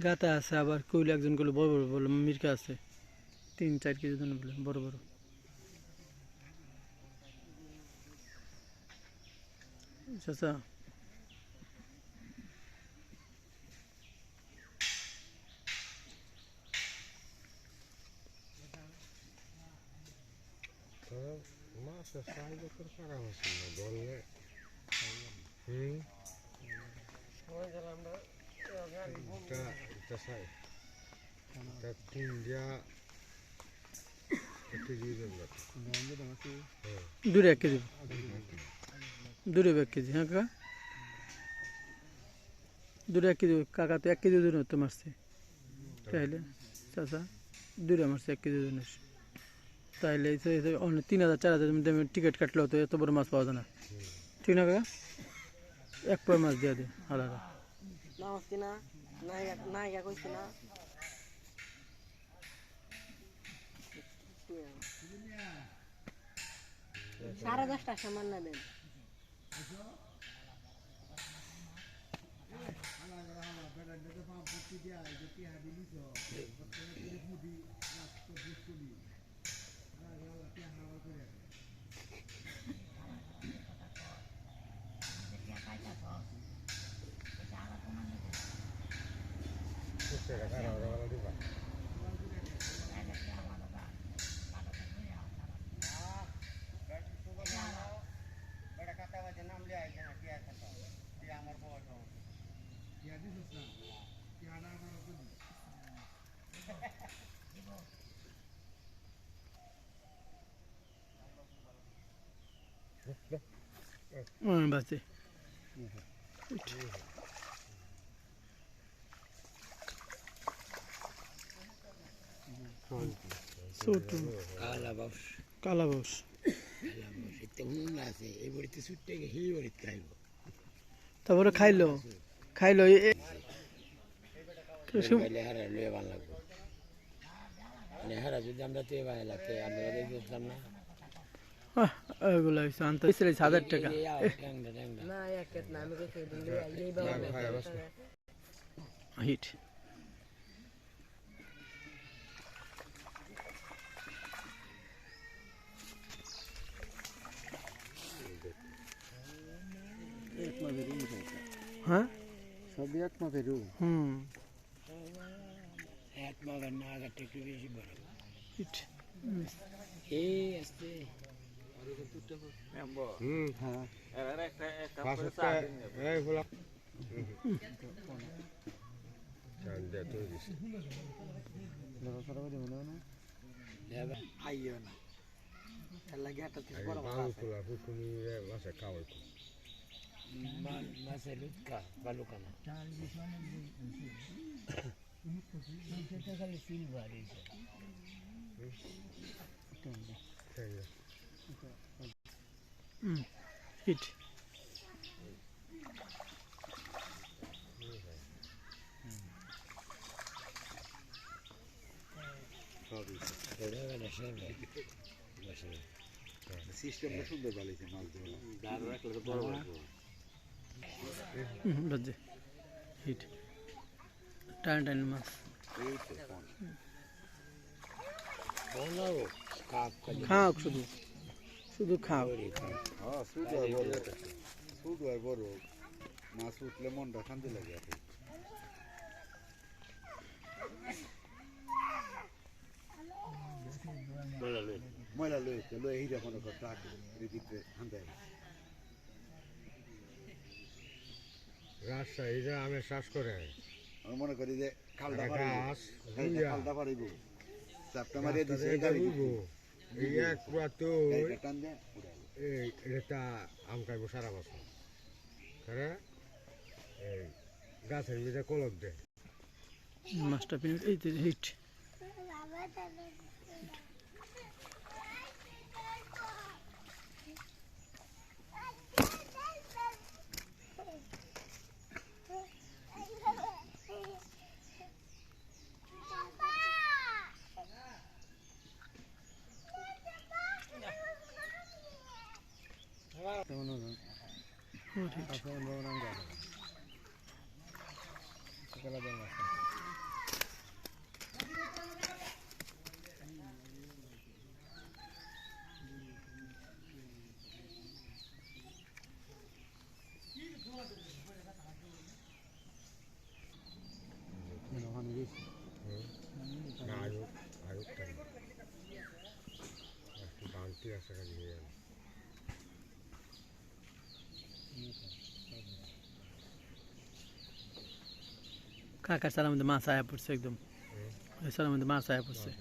গাতা আছে আবার কইলে একজন গুলো বড় বড় বলে মির্কা আছে 3-4 কেজি জন বলে বড় বড় চাচা Masa saya terserah masih modalnya. Kita saya. Kita tinggal itu juga enggak. দূরে 1 কেজি দূরে 1 কেজি হ্যাঁ কাকা দূরে 1 কেজি কাকা তো 1 কেজি দূরে তো মারছে তাইলে চাচা দূরে মারছে 1 কেজি দূরে তাইলে অনেক 3000-4000 টিকিট কাটলেও তো এত বড় মাছ পাওয়া যায় না ঠিক না কাকা 1 পয় মাছ দিয়ে দে আলাদা সাড়ে 10টা সামান না দেন বাসে ছোট কালাবাউস তারপরে খাইলো যদি আমরা দেখলাম না ওগুলো আনতে 1000 টাকা হিট হ্যাঁ সবই এক মাপের এক মাপের না আগারটা একটু বেশি বড় হিট আসতে মাছের লুৎকা বালুকানা খালি সিলভার হিট সিস্টেমটা সুন্দর বানাইছে মাছ বাজে হিট টান মাছ খাও শুধু খাও শুধু বড় মাছ উঠলে মনটা শান্তি লাগে ময়লা লই হিরা মনে কর রাজশাহীরা আমি শ্বাস করে আমি মনে করি যে খালটা পারিব চাপটা মারিয়ে দিছে এটা আম খাইব সারা বছর হ্যাঁ এই গাছের মধ্যে কলক দেয় মাছটা পিনে এই হিট না আরো আরো একটু বালতি আছে খালি নিয়ে গেল কাকার চারার মধ্যে মাছ আয়া পড়ছে একদম ওই চারার মধ্যে মাছ আয়া পড়ছে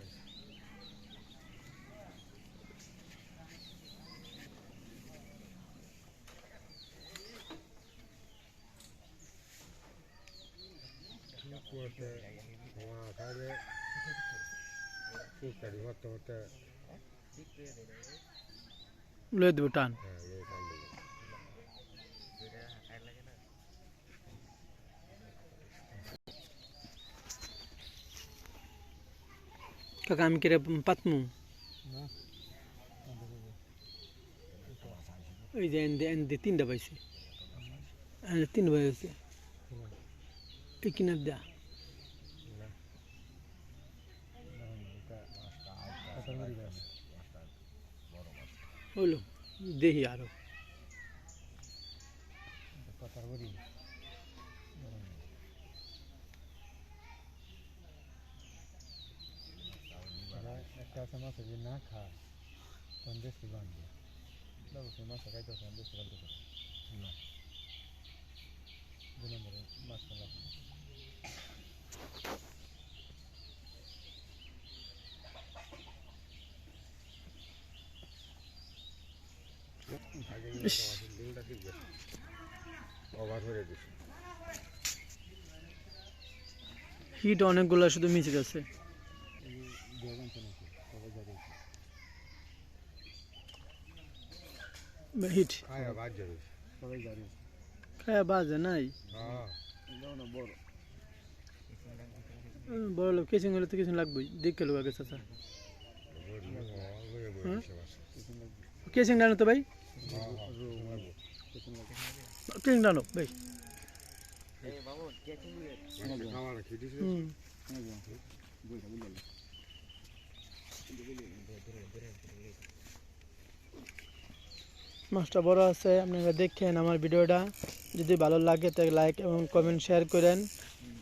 করতে মাছ আগে চুপকারি করতে করতে লয়ে দেবো টান হ্যাঁ এই কান দেবে কাকা আমি কেটে পাতমু ওই যে এনদে তিনটা পাইছে তিন ভাই আছে এই কিনার দেয়া হলো দেখি আরো একটা আছে মাছ যদি না খায় তখন বেশি বানবে সে মাছ খাইতে তখন বেশি বানতে পারে না 2 নম্বরে মাছ খাওয়া ওভার হয়ে গেছে হিট অনেকগুলো শুধু মিশে গেছে হিট খায়া বাদ যাবে খায়া বাজে নাই হ্যাঁ বড় লোক কেচিং হলে তো কিছু লাগবেই দেখে লোক আগে চাচা কেচিং ডানো তো ভাই কেচিং ডানো ভাই মাছটা বড় আছে আপনারা দেখেন আমার ভিডিওটা যদি ভালো লাগে তাহলে লাইক এবং কমেন্ট শেয়ার করেন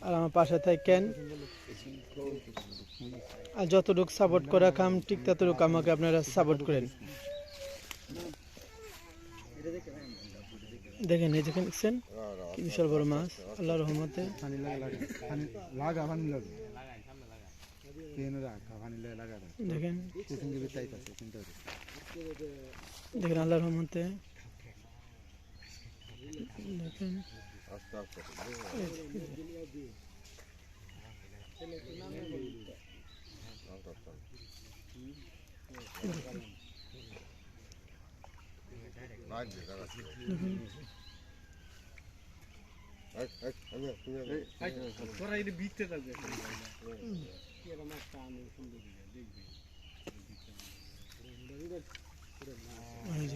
আর আমার পাশে থাকেন আর যতটুকু সাপোর্ট করা কাম ঠিক ততটুকু আমাকে আপনারা সাপোর্ট করেন দেখেন এই দেখেন দেখছেন কি বিশাল বড় মাছ আল্লাহর রহমতে দেখেন দেখেন আল্লাহর রহমতে দেখেন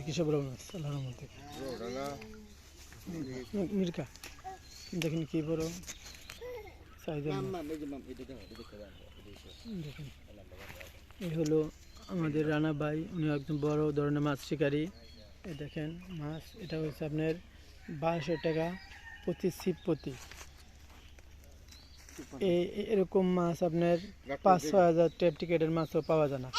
কিসব বড় মাছ আল্লাহর রহমতে মির্কা দেখেন কি বড় সাইজের দেখেন এই হলো আমাদের রানা ভাই উনি একজন বড় ধরনের মাছ শিকারী এই দেখেন মাছ এটা হচ্ছে আপনার 1200 টাকা প্রতি ছিপ প্রতি এরকম মাছ আপনার 5-6 হাজার টিকেটের মাছও পাওয়া যায় না